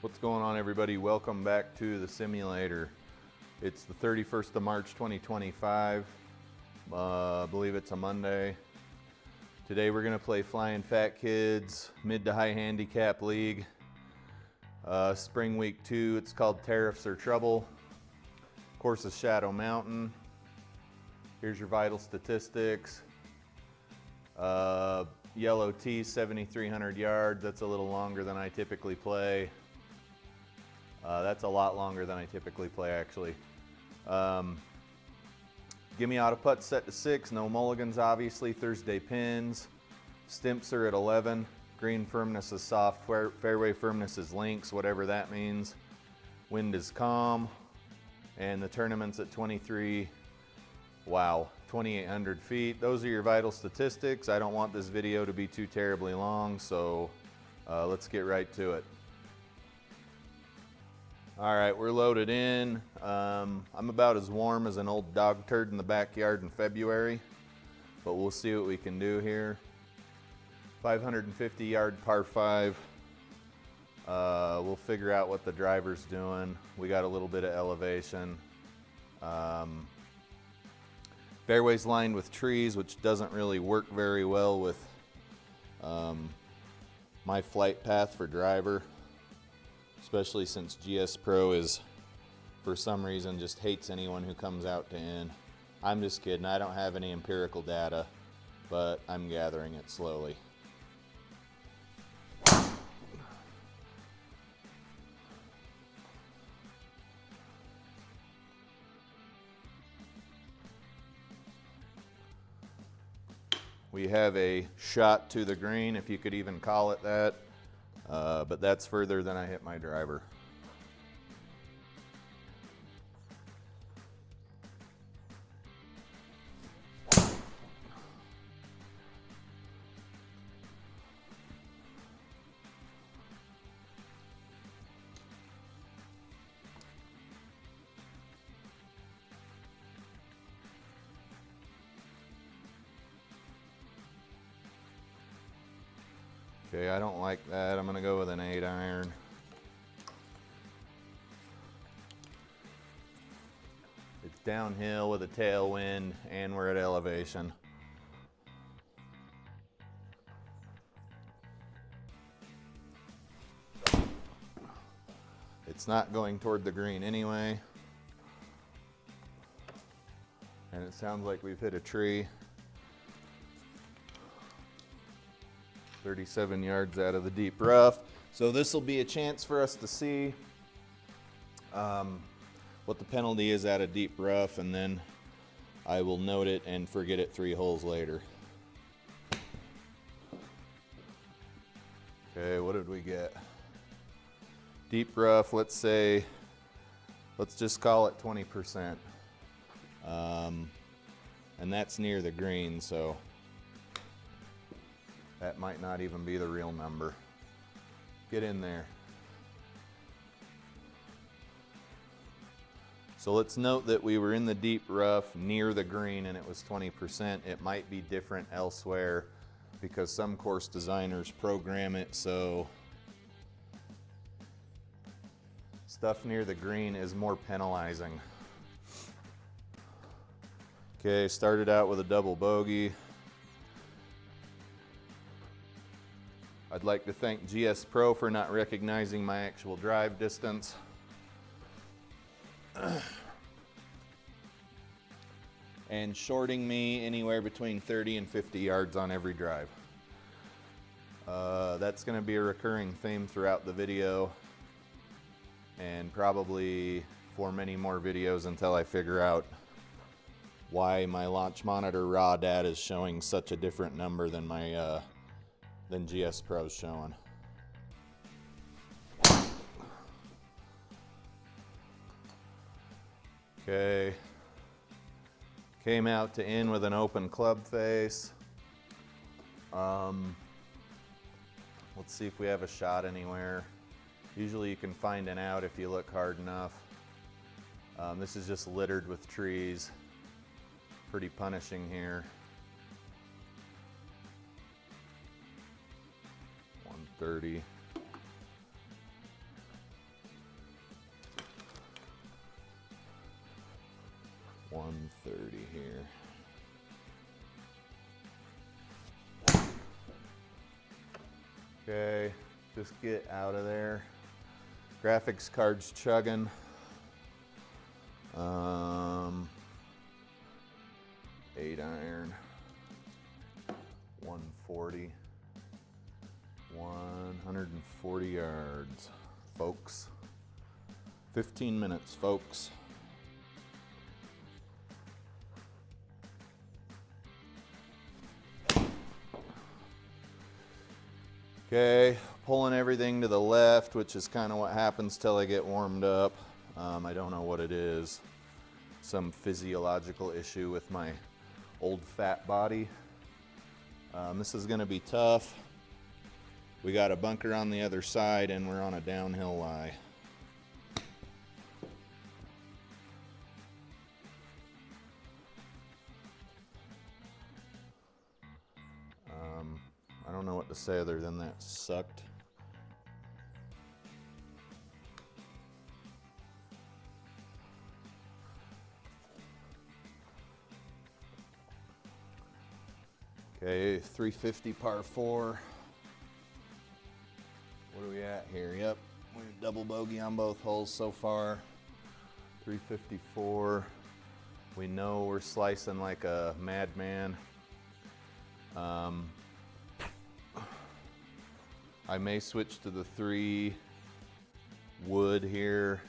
What's going on, everybody? Welcome back to the simulator. It's the 31st of March 2025. I believe it's a Monday. Today we're going to play FlyinFatKid's mid to high handicap league. Spring week 2. It's called Tariffs or Trouble. Course is Shadow Mountain. Here's your vital statistics. Yellow tee, 7,300 yards. That's a little longer than I typically play. That's a lot longer than I typically play, actually. Give me auto putt set to 6. No mulligans, obviously. Thursday pins. Stimps are at 11. Green firmness is soft. Fairway firmness is links, whatever that means. Wind is calm. And the tournament's at 2,800 feet. Those are your vital statistics. I don't want this video to be too terribly long, so let's get right to it. All right, we're loaded in. I'm about as warm as an old dog turd in the backyard in February, but we'll see what we can do here. 550 yard par 5. We'll figure out what the driver's doing. We got a little bit of elevation. Fairway's lined with trees, which doesn't really work very well with my flight path for driver, especially since GSPro is, for some reason, just hates anyone who comes out to in. I'm just kidding. I don't have any empirical data, but I'm gathering it slowly. We have a shot to the green, if you could even call it that, but that's further than I hit my driver. Okay, I don't like that. I'm going to go with an 8-iron. It's downhill with a tailwind, and we're at elevation. It's not going toward the green anyway. And it sounds like we've hit a tree. 37 yards out of the deep rough. So this will be a chance for us to see what the penalty is out of deep rough, and then I will note it and forget it 3 holes later. Okay, what did we get? Deep rough, let's just call it 20%. And that's near the green, so that might not even be the real number. Get in there. So let's note that we were in the deep rough near the green and it was 20%. It might be different elsewhere because some course designers program it so stuff near the green is more penalizing. Okay, started out with a double bogey. I'd like to thank GSPro for not recognizing my actual drive distance. And shorting me anywhere between 30 and 50 yards on every drive. That's going to be a recurring theme throughout the video, and probably for many more videos until I figure out why my launch monitor raw data is showing such a different number than my than GSPro's showing. Okay, came out to in with an open club face. Let's see if we have a shot anywhere. Usually you can find an out if you look hard enough. This is just littered with trees. Pretty punishing here. 130. 30 here. Okay, just get out of there. Graphics card's chugging. 8 iron, 140, 140 yards, folks. 15 minutes, folks. Okay, pulling everything to the left, which is kind of what happens till I get warmed up. I don't know what it is. Some physiological issue with my old fat body. This is gonna be tough. We got a bunker on the other side and we're on a downhill lie. I don't know what to say other than that sucked. Okay, 350 par 4. What are we at here? Yep, we're double bogey on both holes so far. 354. We know we're slicing like a madman. I may switch to the 3 wood here.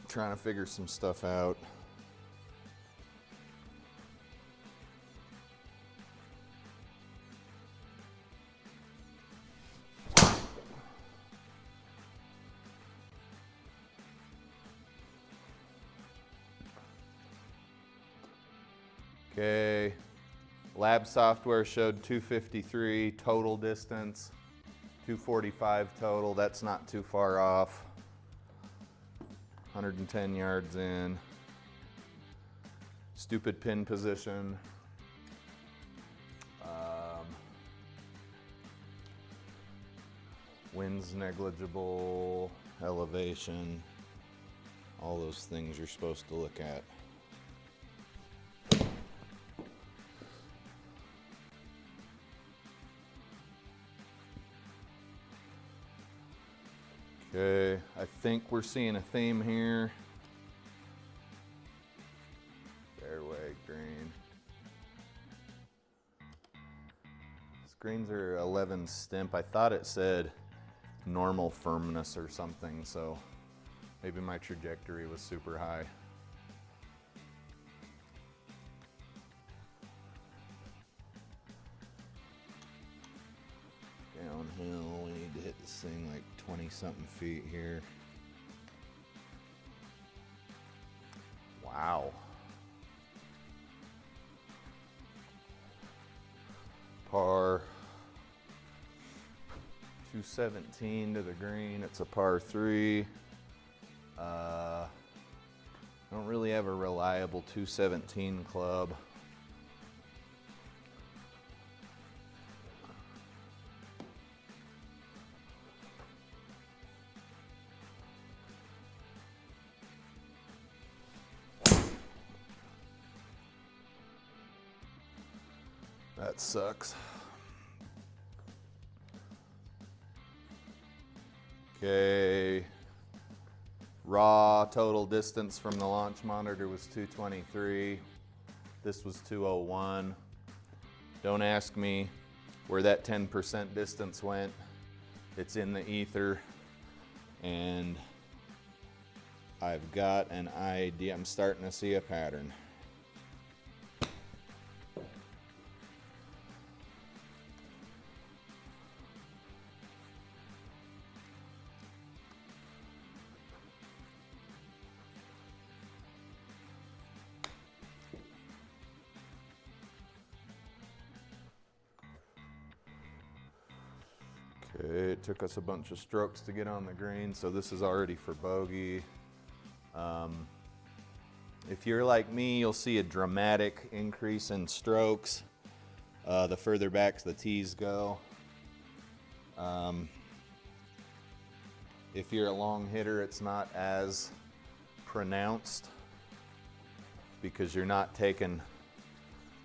Trying to figure some stuff out. Okay, lab software showed 253 total distance, 245 total. That's not too far off. 110 yards in. Stupid pin position. Wind's negligible, elevation, all those things you're supposed to look at. Okay, I think we're seeing a theme here. Fairway green. These greens are 11 stimp. I thought it said normal firmness or something, so maybe my trajectory was super high. Downhill, we need to hit this thing like 20-something feet here. Wow. Par 217 to the green. It's a par 3. Don't really have a reliable 217 club. That sucks. Okay. Raw total distance from the launch monitor was 223. This was 201. Don't ask me where that 10% distance went. It's in the ether. And I've got an idea. I'm starting to see a pattern. Okay, it took us a bunch of strokes to get on the green, so this is already for bogey. If you're like me, you'll see a dramatic increase in strokes the further back the tees go. If you're a long hitter, it's not as pronounced. because you're not taking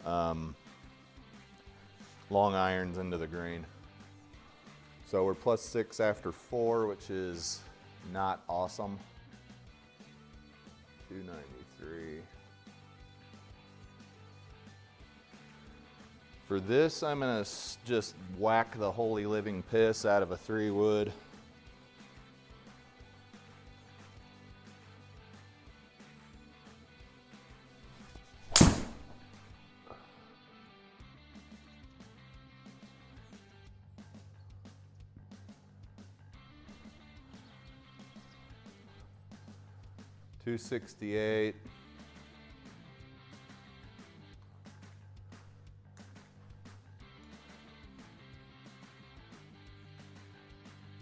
long irons into the green. So we're +6 after 4, which is not awesome. 293. For this, I'm gonna just whack the holy living piss out of a 3-wood. $268.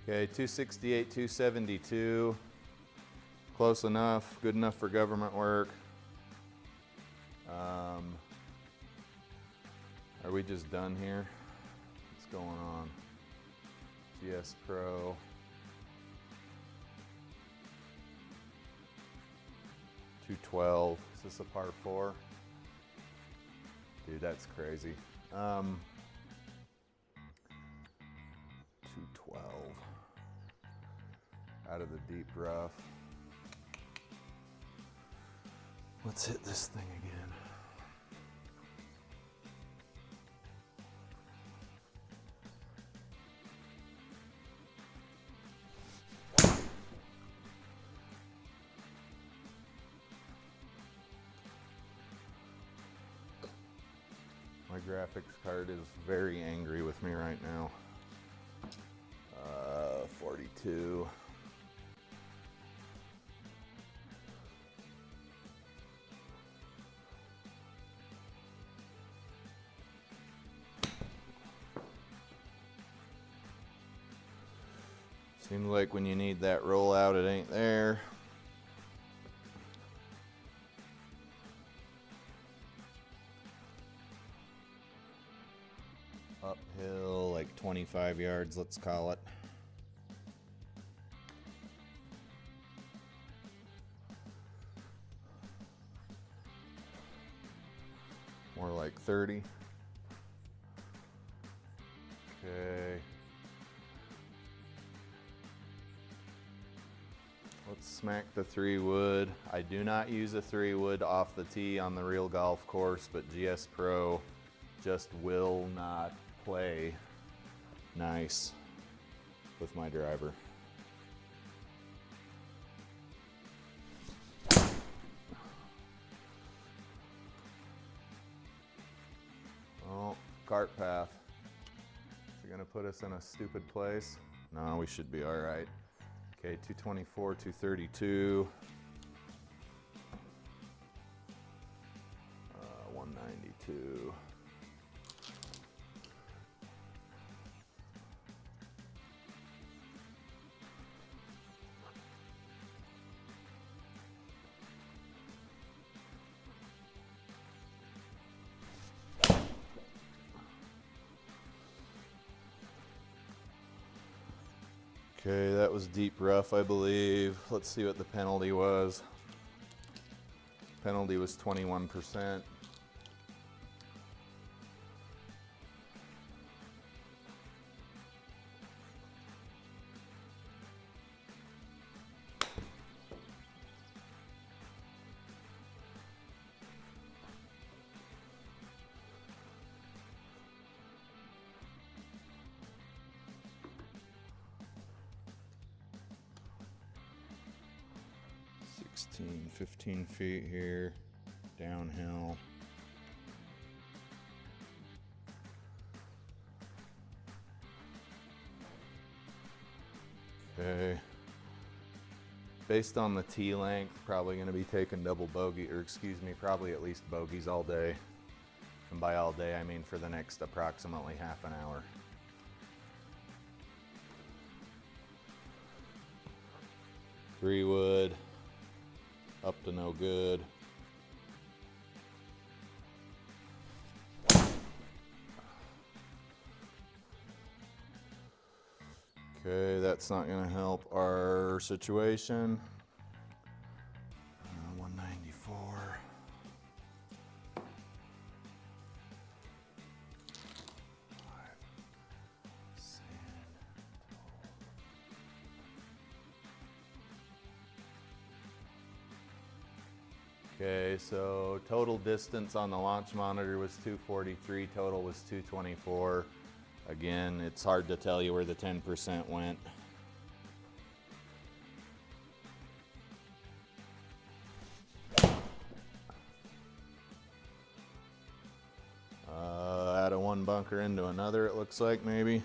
Okay, 268, 272. Close enough, good enough for government work. Are we just done here? What's going on? GSPro. 212. Is this a par 4? Dude, that's crazy. 212. Out of the deep rough. Let's hit this thing again. My graphics card is very angry with me right now. 42. Seems like when you need that rollout, it ain't there. Uphill, like 25 yards, let's call it. More like 30. Okay. Let's smack the 3-wood. I do not use a 3-wood off the tee on the real golf course, but GSPro just will not play nice with my driver. Oh, cart path. Is it gonna put us in a stupid place? No, we should be all right. Okay, 224, 232. 192. Okay, that was deep rough, I believe. Let's see what the penalty was. Penalty was 21%. $16, 15 feet here, downhill. Okay. Based on the tee length, probably going to be taking double bogey, or excuse me, probably at least bogeys all day. And by all day, I mean for the next approximately half an hour. Three wood, up to no good. Okay, that's not going to help our situation. 194. Okay, so total distance on the launch monitor was 243, total was 224. Again, it's hard to tell you where the 10% went. Out of one bunker into another, it looks like, maybe.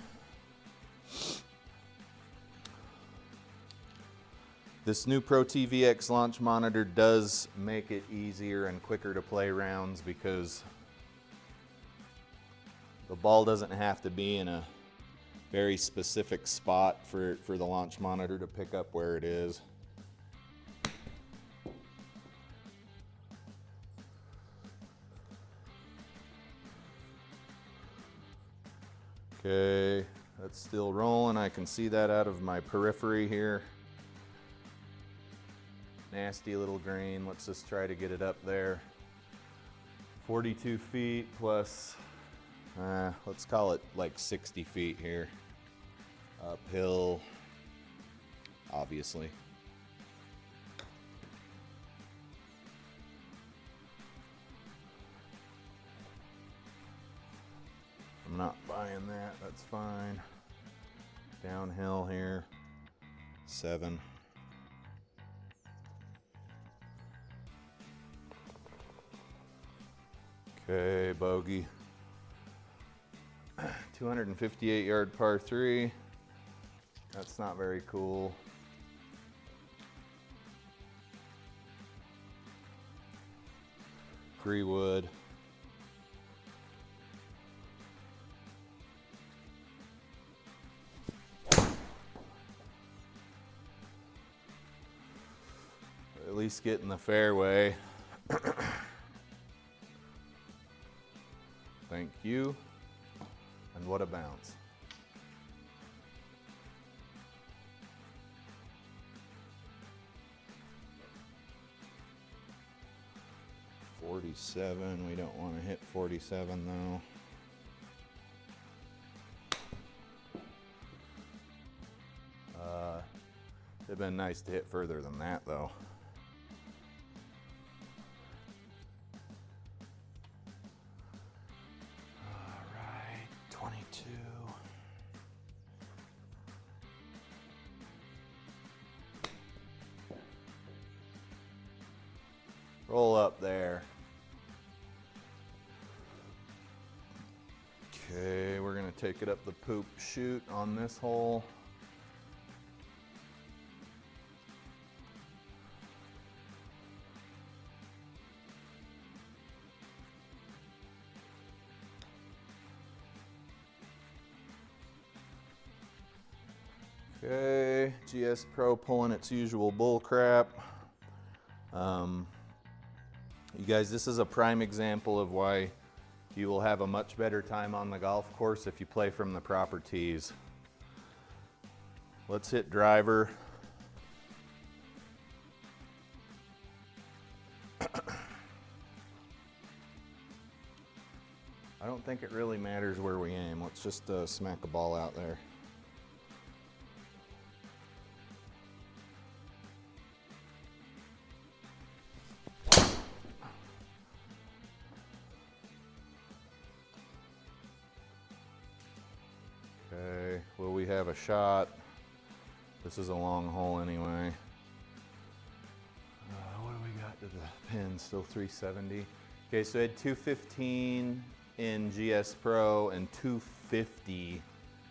This new ProTee VX launch monitor does make it easier and quicker to play rounds because the ball doesn't have to be in a very specific spot for the launch monitor to pick up where it is. Okay, that's still rolling. I can see that out of my periphery here. Nasty little grain. Let's just try to get it up there. 42 feet plus, let's call it like 60 feet here. Uphill, obviously. I'm not buying that, that's fine. Downhill here, 7. Okay, bogey. 258 yard par 3. That's not very cool. Free wood. At least get in the fairway. Thank you. And what a bounce. .47, we don't want to hit 47 though. It'd been nice to hit further than that though. Roll up there. Okay, we're gonna take it up the poop chute on this hole. Okay, GSPro pulling its usual bull crap. You guys, this is a prime example of why you will have a much better time on the golf course if you play from the proper tees. Let's hit driver. I don't think it really matters where we aim. Let's just smack a ball out there. Okay, will we have a shot? This is a long hole anyway. What do we got to the pin? Still 370. Okay, so I had 215 in GSPro and 250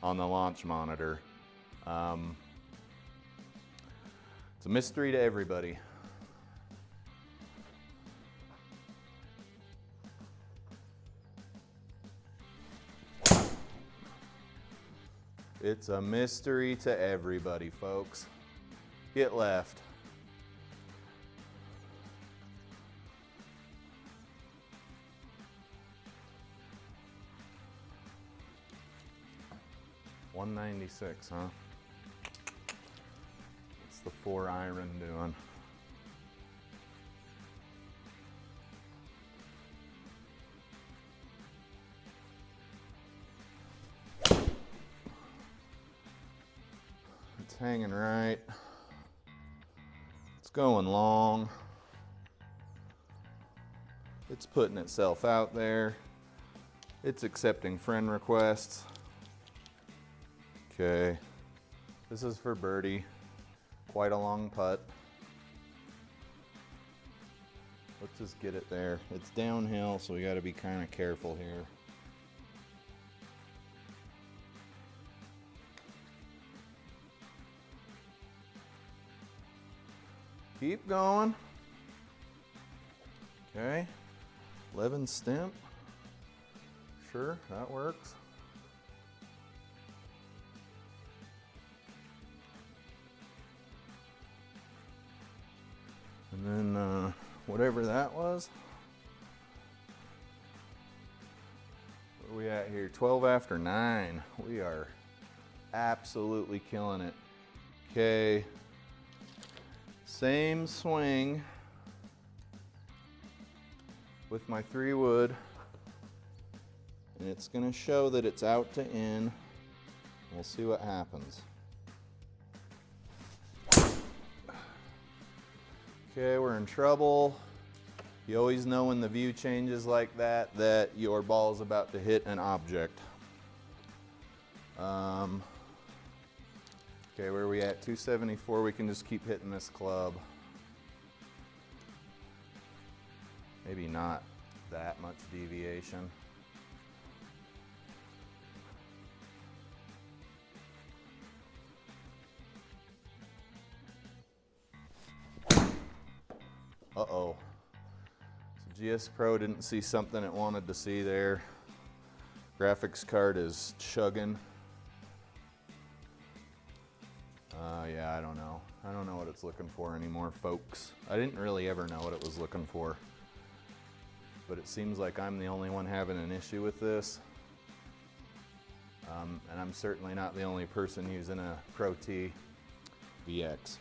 on the launch monitor. It's a mystery to everybody. It's a mystery to everybody, folks. Get left. .196, huh? What's the 4 iron doing? It's hanging right. It's going long. It's putting itself out there. It's accepting friend requests. Okay, this is for birdie. Quite a long putt. Let's just get it there. It's downhill, so we got to be kind of careful here. Keep going. Okay, 11 stimp. Sure, that works. And then whatever that was. Where are we at here? 12 after 9. We are absolutely killing it. Okay. Same swing with my 3 wood. And it's going to show that it's out to in. We'll see what happens. Okay, we're in trouble. You always know when the view changes like that, that your ball is about to hit an object. Okay, where are we at? 274. We can just keep hitting this club. Maybe not that much deviation. Uh-oh. So GSPro didn't see something it wanted to see there. Graphics card is chugging. Yeah, I don't know. I don't know what it's looking for anymore, folks. I didn't really ever know what it was looking for. But it seems like I'm the only one having an issue with this. And I'm certainly not the only person using a ProTee VX.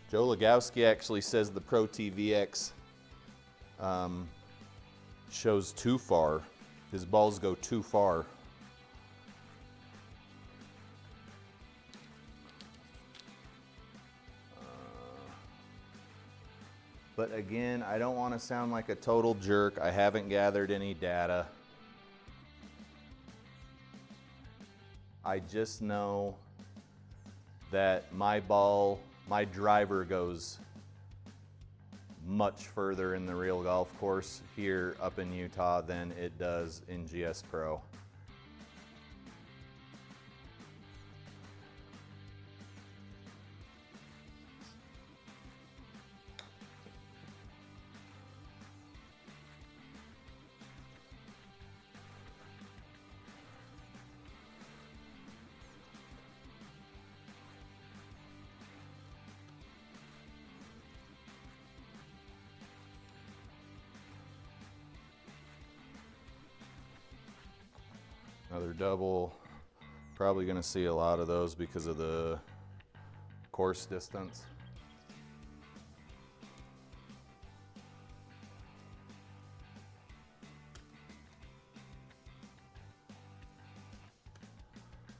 Joe Legowski actually says the ProTee VX shows too far. His balls go too far. But again, I don't want to sound like a total jerk. I haven't gathered any data. I just know that my driver goes much further in the real golf course here up in Utah than it does in GSPro. Another double. Probably going to see a lot of those because of the course distance.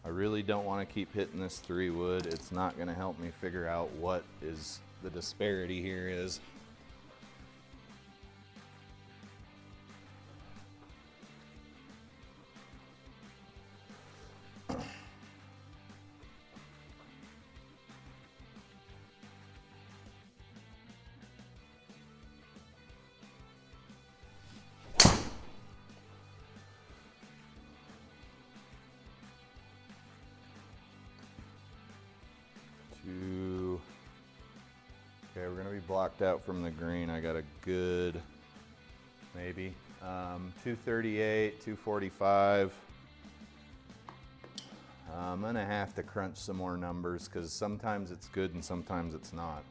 I really don't want to keep hitting this 3 wood. It's not going to help me figure out what is the disparity here is. Okay, we're gonna be blocked out from the green. I got a good, maybe, 238, 245. I'm gonna have to crunch some more numbers because sometimes it's good and sometimes it's not.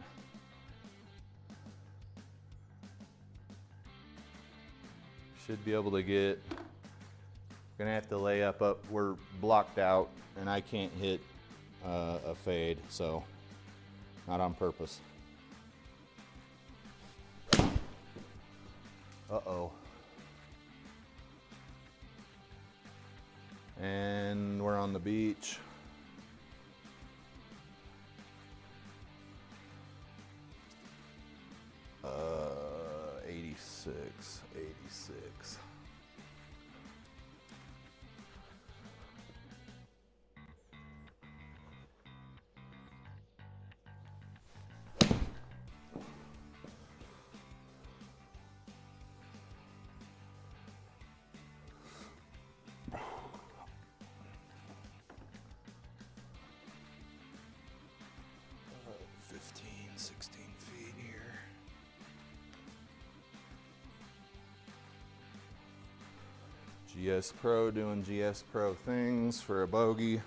Should be able to get, gonna have to lay up, we're blocked out and I can't hit a fade, so not on purpose. Uh-oh. And we're on the beach. 86, 86. GSPro doing GSPro things for a bogey.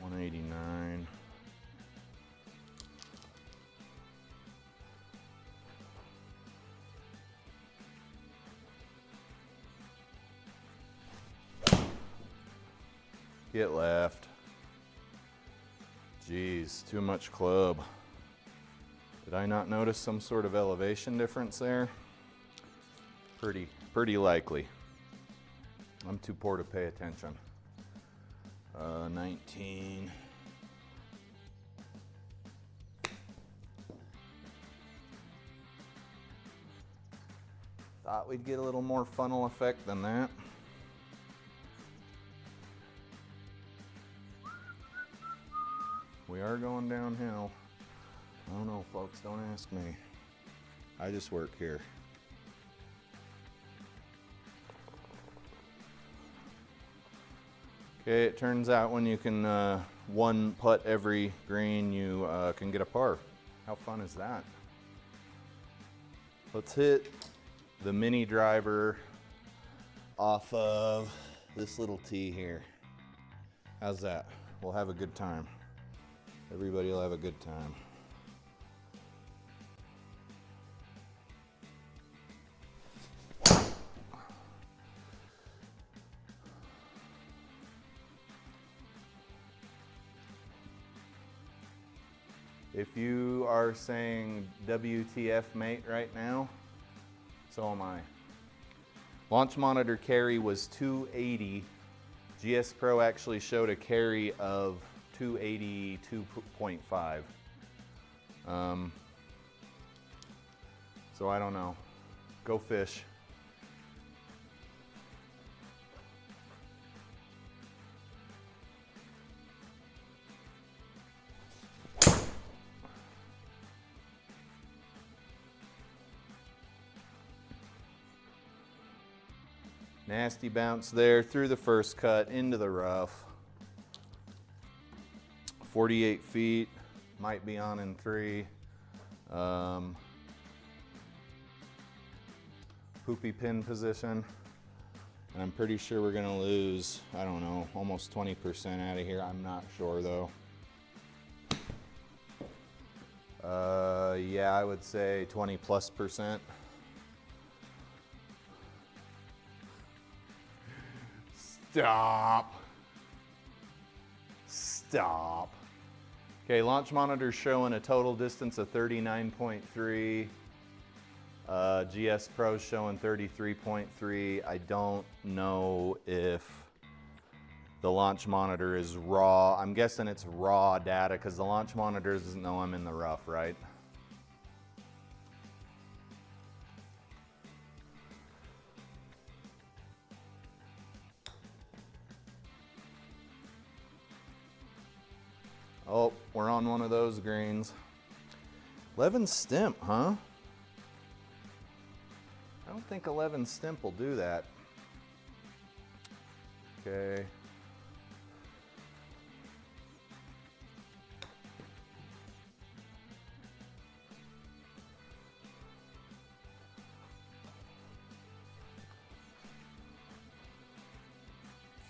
$189. Get left. Jeez, too much club. Did I not notice some sort of elevation difference there? Pretty likely. I'm too poor to pay attention. 19. Thought we'd get a little more funnel effect than that. We are going downhill. I don't know, folks, don't ask me. I just work here. Okay, it turns out when you can one putt every green, you can get a par. How fun is that? Let's hit the mini driver off of this little tee here. How's that? We'll have a good time. Everybody will have a good time. If you are saying WTF mate right now, so am I. Launch monitor carry was 280. GSPro actually showed a carry of 282.5. So I don't know. Go fish. Nasty bounce there through the first cut into the rough. 48 feet, might be on in 3. Poopy pin position. And I'm pretty sure we're gonna lose, I don't know, almost 20% out of here. I'm not sure though. Yeah, I would say 20+%. Stop. Stop. Okay, launch monitor showing a total distance of 39.3. GSPro showing 33.3. I don't know if the launch monitor is raw. I'm guessing it's raw data because the launch monitor doesn't know I'm in the rough, right? Oh, we're on one of those greens. 11 stimp, huh? I don't think 11 stimp will do that. Okay.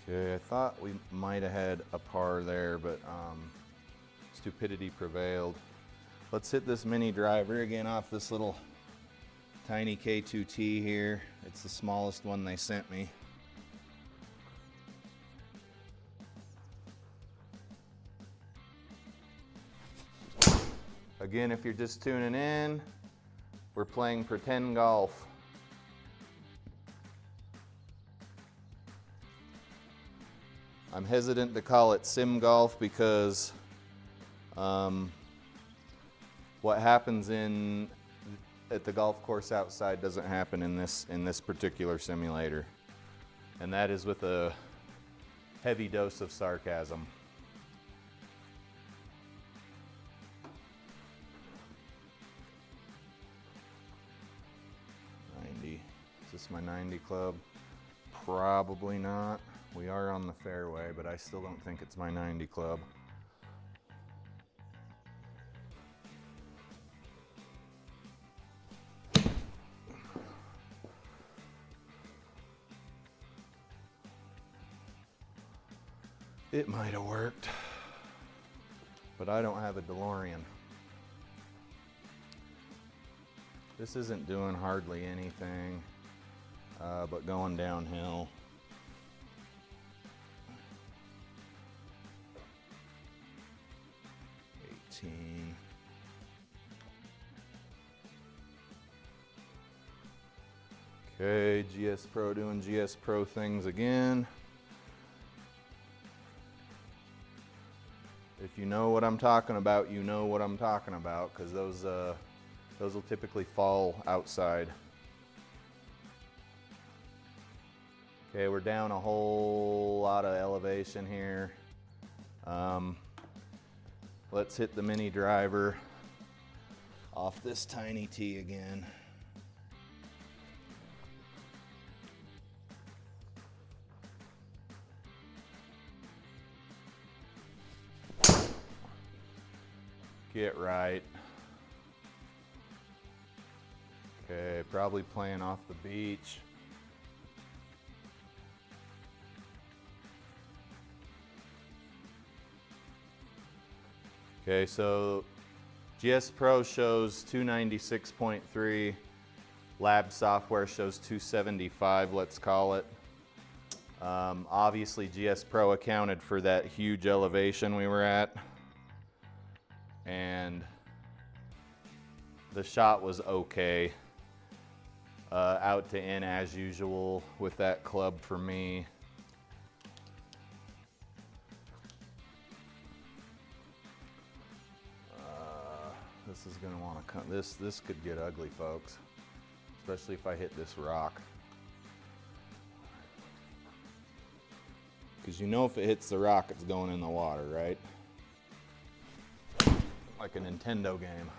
Okay, I thought we might have had a par there, but stupidity prevailed. Let's hit this mini driver again off this little tiny K2T here. It's the smallest one they sent me. Again, if you're just tuning in, we're playing pretend golf. I'm hesitant to call it sim golf because What happens at the golf course outside doesn't happen in this particular simulator. And that is with a heavy dose of sarcasm. Is this my 90 club? Probably not. We are on the fairway, but I still don't think it's my 90 club. It might have worked, but I don't have a DeLorean. This isn't doing hardly anything, but going downhill. Okay, GSPro doing GSPro things again. If you know what I'm talking about, you know what I'm talking about, because those will typically fall outside. Okay, we're down a whole lot of elevation here. Let's hit the mini driver off this tiny tee again. Get right. Okay, probably playing off the beach. Okay, so GSPro shows 296.3, lab software shows 275, let's call it. Obviously GSPro accounted for that huge elevation we were at, and the shot was okay. Out to in as usual with that club for me. This is gonna want to come. This could get ugly, folks, especially if I hit this rock. Because you know if it hits the rock, it's going in the water, right? Like a Nintendo game.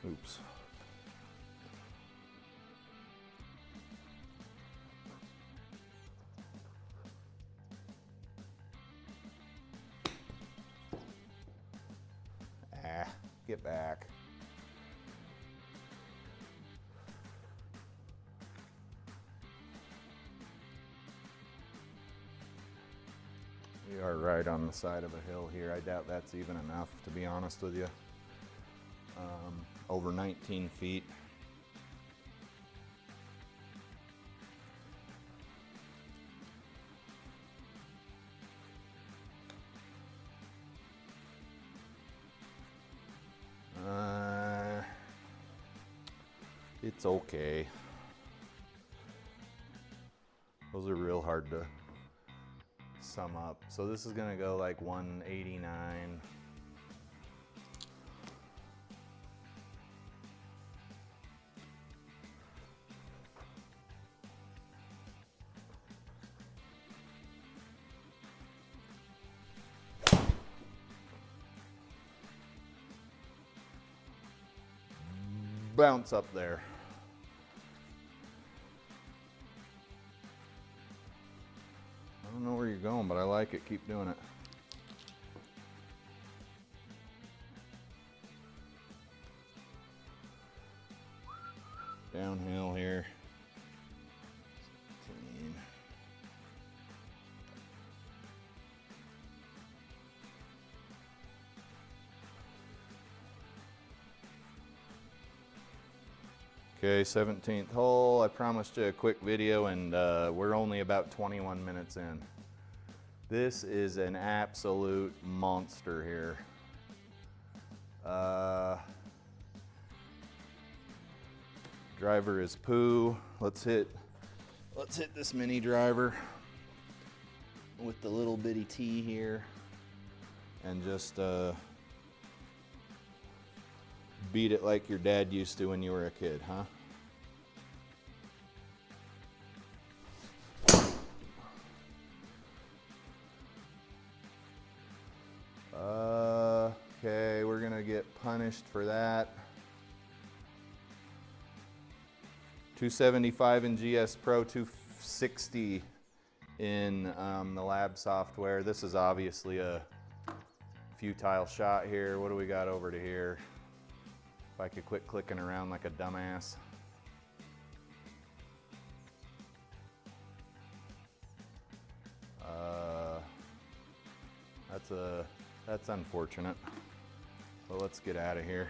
Oops. Get back. We are right on the side of a hill here. I doubt that's even enough, to be honest with you. Over 19 feet. It's okay. Those are real hard to sum up. So this is gonna go like 189. Bounce up there. I don't know where you're going, but I like it. Keep doing it. Downhill here. 17. Okay, 17th hole. I promised you a quick video, and we're only about 21 minutes in. This is an absolute monster here. Driver is poo. Let's hit this mini driver with the little bitty T here and just beat it like your dad used to when you were a kid, huh? Okay, we're gonna get punished for that. 275 in GSPro, 260 in the lab software. This is obviously a futile shot here. What do we got over to here? If I could quit clicking around like a dumbass. That's unfortunate. So let's get out of here.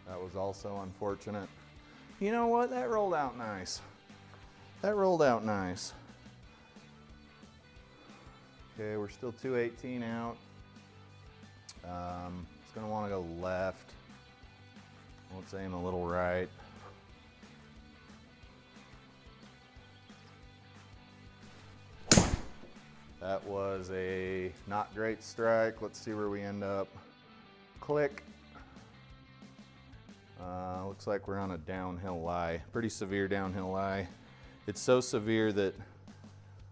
That was also unfortunate. You know what? That rolled out nice. That rolled out nice. Okay, we're still 218 out. It's gonna want to go left. Let's aim a little right. That was a not great strike. Let's see where we end up. Click. Looks like we're on a downhill lie. Pretty severe downhill lie. It's so severe that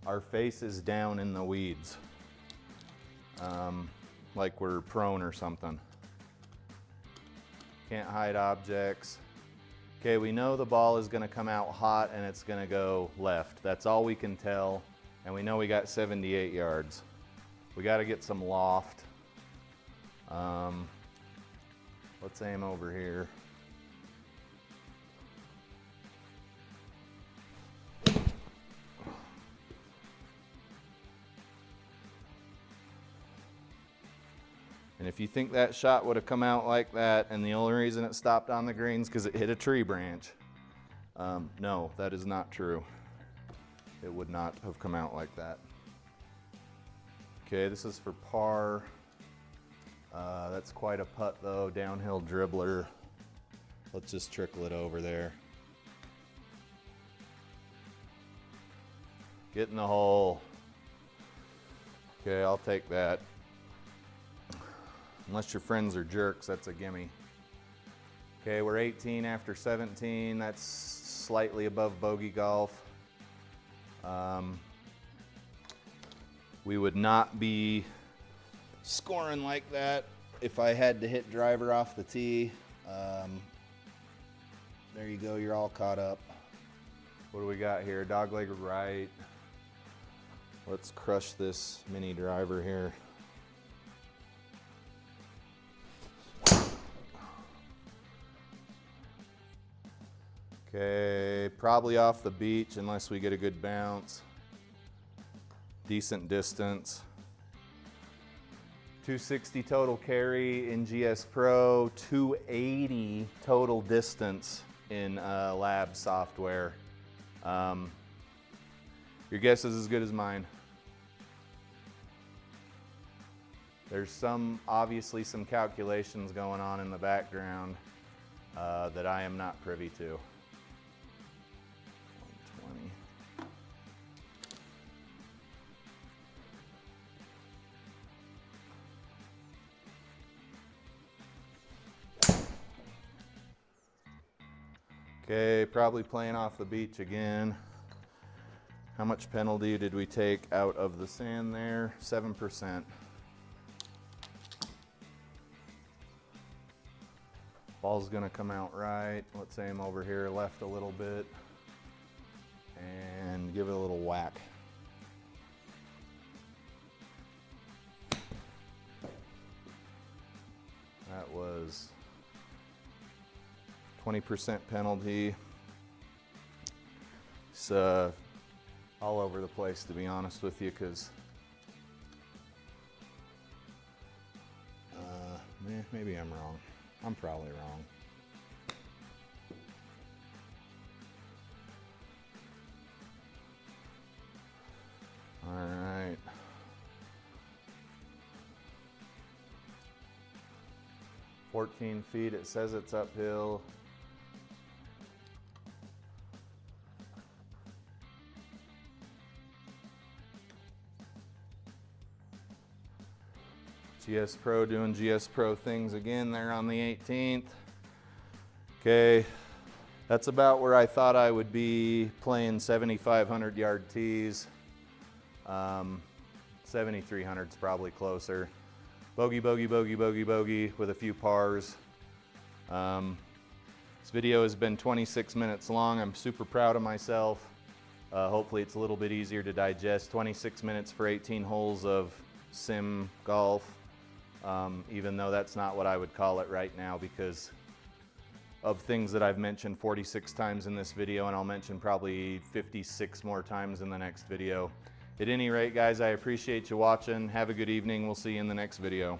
our face is down in the weeds. Like we're prone or something. Can't hide objects. Okay, we know the ball is gonna come out hot and it's gonna go left. That's all we can tell. And we know we got 78 yards. We gotta get some loft. Let's aim over here. And if you think that shot would have come out like that, and the only reason it stopped on the greens because it hit a tree branch, no, that is not true. It would not have come out like that. Okay, this is for par. That's quite a putt though, downhill dribbler. Let's just trickle it over there. Get in the hole. Okay, I'll take that. Unless your friends are jerks, that's a gimme. Okay, we're 18 after 17. That's slightly above bogey golf. We would not be scoring like that if I had to hit driver off the tee. There you go, you're all caught up. What do we got here? Dogleg right. Let's crush this mini driver here. Okay, probably off the beach unless we get a good bounce. Decent distance. 260 total carry in GSPro, 280 total distance in lab software. Your guess is as good as mine. There's obviously some calculations going on in the background that I am not privy to. 120. Okay, probably playing off the beach again. How much penalty did we take out of the sand there? 7%. Ball's gonna come out right. Let's aim over here, left a little bit, and give it a little whack. That was 20% penalty. It's all over the place, to be honest with you, because maybe I'm wrong. I'm probably wrong. 14 feet, it says it's uphill. GSPro doing GSPro things again there on the 18th. Okay, that's about where I thought I would be playing 7,500 yard tees. 7,300 is probably closer. Bogey, bogey, bogey, bogey, bogey with a few pars. This video has been 26 minutes long. I'm super proud of myself. Hopefully it's a little bit easier to digest. 26 minutes for 18 holes of sim golf. Even though that's not what I would call it right now because of things that I've mentioned 46 times in this video, and I'll mention probably 56 more times in the next video. At any rate, guys, I appreciate you watching. Have a good evening. We'll see you in the next video.